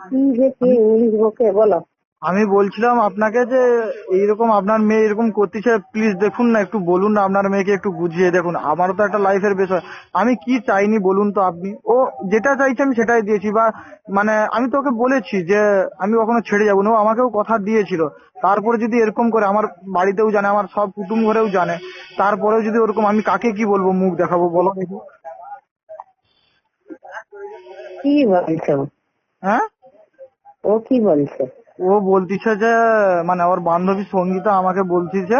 কি যে কি ইংলিশ বকে বলো। আমি বলছিলাম আপনাকে যে এইরকম আপনার মেয়ে এরকম করতেছে, প্লিজ দেখুন না, একটু বলুন না আপনার মেয়েকে, একটু বুঝিয়ে দেখুন। আমারও তো একটা লাইফের বিষয়, আমি কি চাইনি বলুন তো আপনি? ও যেটা চাইছে আমি সেটাই দিয়েছি, বা মানে আমি তো ওকে বলেছি যে আমি কখনো ছেড়ে যাবো না, ও আমাকেও কথা দিয়েছিল। তারপরে যদি এরকম করে, আমার বাড়িতেও জানে, আমার সব কুটুম ঘরেও জানে, তারপরেও যদি ওরকম, আমি কাকে কি বলবো, মুখ দেখাবো বলো দেখি? কি বলছো? হ্যাঁ, ও কি বলছে? ও বলতিছে যে মানে ওর বান্ধবী সঙ্গীতা আমাকে বলতিছে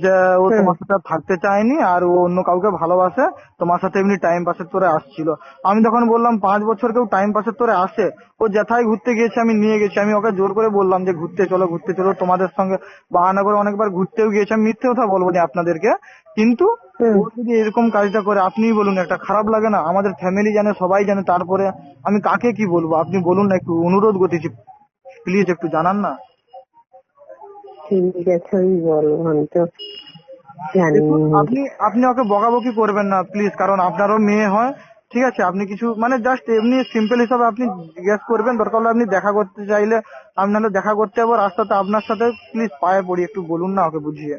যে ও হুম। তোমার সাথে আর থাকতে চায়নি, আর ও অন্য কাউকে ভালোবাসে, তোমার সাথে এমনি টাইম পাসের তোরে আসছিল। আমি তখন বললাম 5 বছর কেউ টাইম পাসের তোরে আসে? ও যেথায় ঘুরতে গিয়েছে আমি নিয়ে গেছি, আমি ওকে জোর করে বললাম যে ঘুরতে চলো ঘুরতে চলো, তোমাদের সঙ্গে বাহানা করে অনেকবার ঘুরতেও গিয়েছে, আমি মিথ্যে কথা বলবো না আপনাদেরকে। কিন্তু ও হুম। যদি এরকম কাজটা করে, আপনিই বলুন, একটা খারাপ লাগে না? আমাদের ফ্যামিলি জানে, সবাই জানে, তারপরে আমি কাকে কি বলবো? আপনি বলুন না, একটু অনুরোধ করতেছি, প্লিজ একটু জানান না। ঠিক আছে, আমি বলবো, আমি তো জানি দেখুন, না। আপনি আপনি ওকে বকাবকি করবেন না প্লিজ, কারণ আপনারও মেয়ে হয়। ঠিক আছে, আপনি কিছু মানে জাস্ট এমনি সিম্পল হিসাবে আপনি জিজ্ঞেস করবেন, দরকার হলে আপনি দেখা করতে চাইলে আমি নাহলে দেখা করতে যাবো রাস্তাতে আপনার সাথে, প্লিজ পায়ে পড়ি, একটু বলুন না ওকে বুঝিয়ে।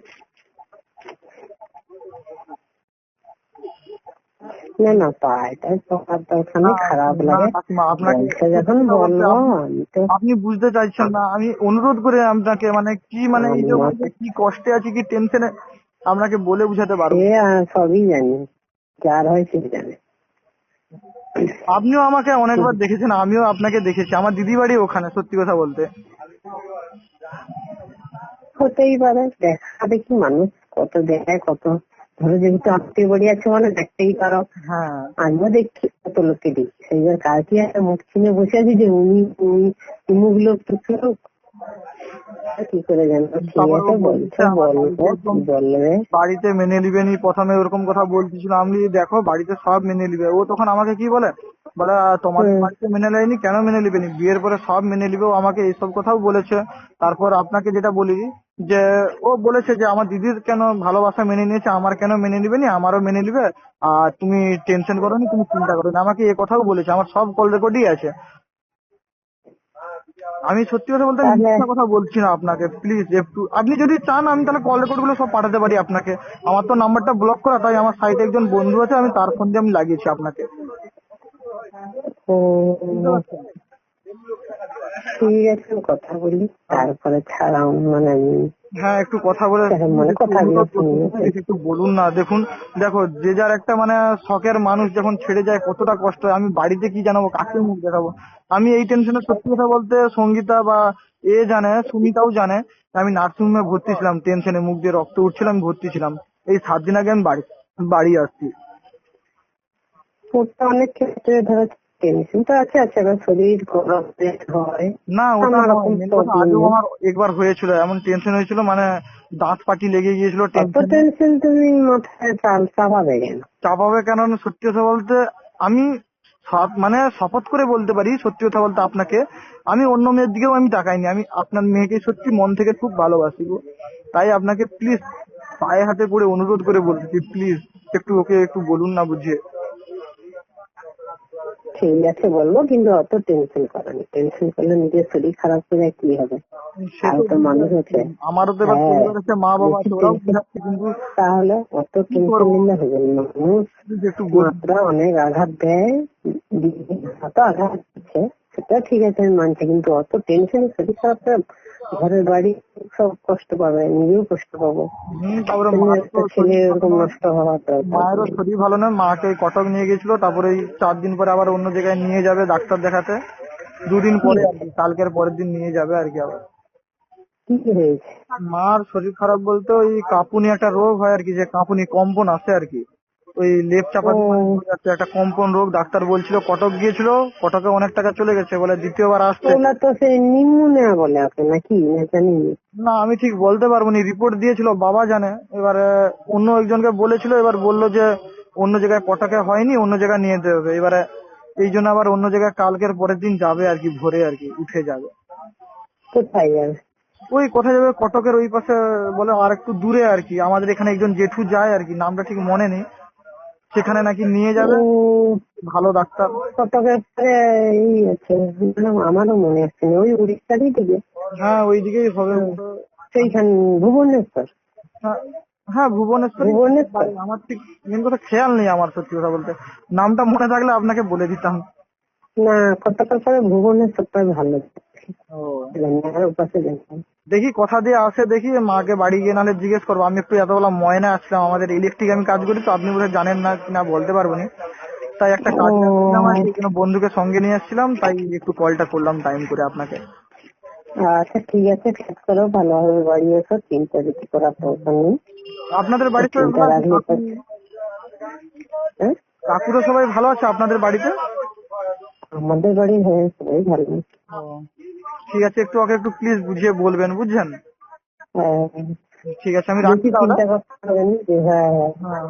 না না, পায়েটাই পকার দরকার না নেই, খারাপ না লাগে। কাকিমা, আপনাকে বলছে সত্যি যখন কথা বলতে, বলবো। আপনি আমি তো আপনি বুঝতে চাইছেন না, আমি অনুরোধ করে আপনাকে, মানে কি, মানে এই আমার জন্য কি কষ্টে আছি, কি টেনশনে, আপনাকে বলে বুঝাতে সে পারবো না। সবই জানি, যার হয় সে জানে। আপনিও আমাকে অনেকবার দেখেছেন, আমিও আপনাকে দেখেছি, আমার দিদি বাড়ি ওখানে, সত্যি কথা বলতে। হতেই পারে, দেখা দেখি মানুষ কত দেখায় কত। ধরো যেহেতু আত্মীয় বাড়ি আছে মানে দেখতেই পারো। হ্যাঁ, আমিও দেখছি কত লোককে দেখছি, সেইবার কালকে একটা মুখ চিনে বসে আছি যে উনি উনি মুখ লোক টুকু লোক। কি করে জানবো? ঠিক তারপরে ও আছে, বলছো বলতেছে আমার বলবো, বাড়িতে একদম, কি বলবে। বাড়িতে মেনে নিবেনি, প্রথমে ওরকম কথা বলতেছিল, আমি দেখো বাড়িতে সব মেনে নিবে। ও তখন আমাকে কি বলে, বলে তোমাদের হুম। বাড়িতে মেনে নেয়নি, কেন মেনে নিবেনি, বিয়ের পরে সব মেনে নিবে। ও আমাকে এইসব কথাও বলেছে। তারপর আপনাকে যেটা বলি, যে ও বলেছে যে আমার দিদির কেন ভালোবাসা মেনে নিয়েছে, আমার কেন মেনে নিবেনি, আমারও মেনে নিবে, আর তুমি টেনশন করো নি, তুমি চিন্তা করো না, আমাকে এ কথাও বলেছে, আমার সব কল রেকর্ডই আছে। আমি সত্যি কথা বলতে, আমি তাহলে মিথ্যা কথা বলছি না আপনাকে, প্লিজ একটু আপনি যদি চান আমি তাহলে কল রেকর্ড গুলো সব পাঠাতে পারি আপনাকে। আমার তো নাম্বারটা ব্লক করা, তাই আমার সাইটে একজন বন্ধু আছে, আমি তার ফোন দিয়ে আমি লাগিয়েছি আপনাকে। বুঝতে উম, পারছেন? ঠিক আছে, আমি কথা বলি তারপরে ছাড়াও, মানে আমি হ্যাঁ, একটু কথা বলে সেরকম please মানে একটু কথাগুলো অনুরোধ করতেছি, শুনিয়ে প্লিজ একটু বলুন না। দেখুন, দেখো যে যার একটা মানে শখের মানুষ যখন ছেড়ে যায় কতটা কষ্ট হয়, আমি বাড়িতে কি জানাবো, কাকে মুখ দেখাবো? আমি এই টেনশনে, সত্যি কথা বলতে, সঙ্গীতা বা এ জানে, সুমিতাও জানে, আমি নার্সিংহোমে ভর্তি ছিলাম, টেনশনে মুখ দিয়ে রক্ত উঠছিল, আমি ভর্তি ছিলাম। এই 7 দিন আগে আমি বাড়ি বাড়ি আসছি। ওটা অনেক ক্ষেত্রে ধরো টেনশন তো আছে, আছে এবার শরীর গরম হয়, না ওটা নানা নয়, রকম মেন কথা প্রবলেম। আগেও আমার একবার হয়েছিল, এমন টেনশন হয়েছিল, মানে দাঁত পাটি লেগে গিয়েছিল অত টেনশনে। টেনশন তুমি মাথায় চাপাবে কেন? চাপাবে কেন, আমি সত্যি কথা বলতে, আমি মানে শপথ করে বলতে পারি, সত্যি কথা বলতে আপনাকে, আমি অন্য মেয়ের দিকেও আমি তাকাইনি, আমি আপনার মেয়েকে সত্যি মন থেকে খুব ভালোবাসি গো। তাই আপনাকে প্লিজ পায়ে হাতে পড়ে অনুরোধ করে বলতেছি, প্লিজ একটু ওকে একটু বলুন না বুঝিয়ে। ঠিক আছে, বলবো, কিন্তু অত টেনশন করনি, টেনশন করলে নিজের শরীর খারাপ করে কি হবে? সে আর তো তো বুঝতে মানুষ পারছি, আছে। আমারও তো এবার হ্যাঁ, পরিবার আছে, মা বাবা বেশি আছে, ওরাও টেনশন বুঝাচ্ছে, কিন্তু তাহলে অত কি টেনশন করবো, নিলে হবে না। মানুষ প্লিজ একটু বলুন। মাত্রা অনেক আঘাত দেয়, অত আঘাত দিচ্ছে, সেটা ঠিক আছে আমি মানছি, কিন্তু অত টেনশন শরীর খারাপ করে ঘরের বাড়ি সব কষ্ট পাবে, নিজেও কষ্ট পাবো। তারপরে তুমি মায়েরও তো একটা ছেলে শরীর ভালো এরকম নয়, নষ্ট হওয়ার দরকার মায়েরও নেই। শরীর ভালো নয়, মাকে কটক নিয়ে গেছিল, তারপরে এই 4 দিন পরে আবার অন্য জায়গায় নিয়ে যাবে ডাক্তার দেখাতে, 2 দিন কি পরে আর কি, কালকের পরের দিন নিয়ে যাবে আর কি আবার। কি হয়েছে? মার শরীর খারাপ বলতে ওই কাঁপুনি একটা রোগ হয় আর কি, যে কাঁপুনি কম্পন আসে আর কি, ওই লেপ ও, চাপা মানে পড়ে যাচ্ছে, একটা কম্পন রোগ। ডাক্তার বলছিল, কটক গিয়েছিল, কটকে অনেক টাকা চলে গেছে, বলে দ্বিতীয়বার আসছে। ওগুলা তো সে নিউমোনিয়া বলে আপনি নাকি, না জানি না। না আমি ঠিক বলতে পারবো না, রিপোর্ট দিয়েছিল বাবা জানে, এবারে অন্য একজনকে বলেছিল, এবার বললো যে অন্য জায়গায় কটকে হয়নি, অন্য জায়গায় নিয়ে যেতে হবে। এবারে এই জন্য আবার অন্য জায়গায় কালকের পরের দিন যাবে আর কি, ভোরে আর কি উঠে যাবে। কোথায় যাবে? ওই কোথায় যাবে, কটকের ওই পাশে, বলে আর একটু দূরে আর কি, আমাদের এখানে একজন জেঠু যায় আর কি, নামটা ঠিক মনে নেই, সেখানে নাকি নিয়ে ও, যাবে। ভালো ডাক্তার। কটকের পরে এই আছে, আমারও মনে আসছে না, ওই উড়িষ্যারই দিকে। হ্যাঁ ওইদিকেই হবে। সেইখান ভুবনেশ্বর। হ্যাঁ, হ্যাঁ ভুবনেশ্বরই ভুবনেশ্বর বাড়ি। আমার ঠিক মেন কথা খেয়াল নেই আমার, সত্যি কথা বলতে। নামটা মনে থাকলে আপনাকে বলে দিতাম। না, কটকের পরে ভুবনেশ্বরটা ভালো। ও, উপাসে জানতাম। দেখি কথা দিয়ে আসে, দেখি মাকে বাড়ি গিয়ে নাহলে জিজ্ঞেস করবো। আমি একটু এতবেলা ময়না আসলাম, আমাদের ইলেকট্রিক আমি কাজ করি তো, আপনি বোধহয় জানেন না কিনা বলতে পারবো না। তাই একটা ও কাজে আসছিলাম আর কি, কোনো বন্ধুকে সঙ্গে নিয়ে আসছিলাম, তাই একটু কলটা করলাম টাইম করে আপনাকে। আচ্ছা ঠিক আছে, ঠিক করো, ভালোভাবে বাড়ি এসো, চিন্তা কিছু করার দরকার নেই। আপনাদের বাড়ির সবাই চিন্তা ভালো আছে? রাখলে তো। হ্যাঁ, কাকুরা সবাই ভালো আছে আপনাদের বাড়িতে? আমাদের বাড়ি, হ্যাঁ সবাই ভালো। ও, ঠিক আছে, একটু ওকে একটু প্লিজ বুঝিয়ে বলবেন, বুঝছেন? হ্যাঁ, ঠিক আছে, আমি বেশি রাখছি তাহলে। চিন্তা করতে হবে না যে, হ্যাঁ হ্যাঁ। হ্যাঁ।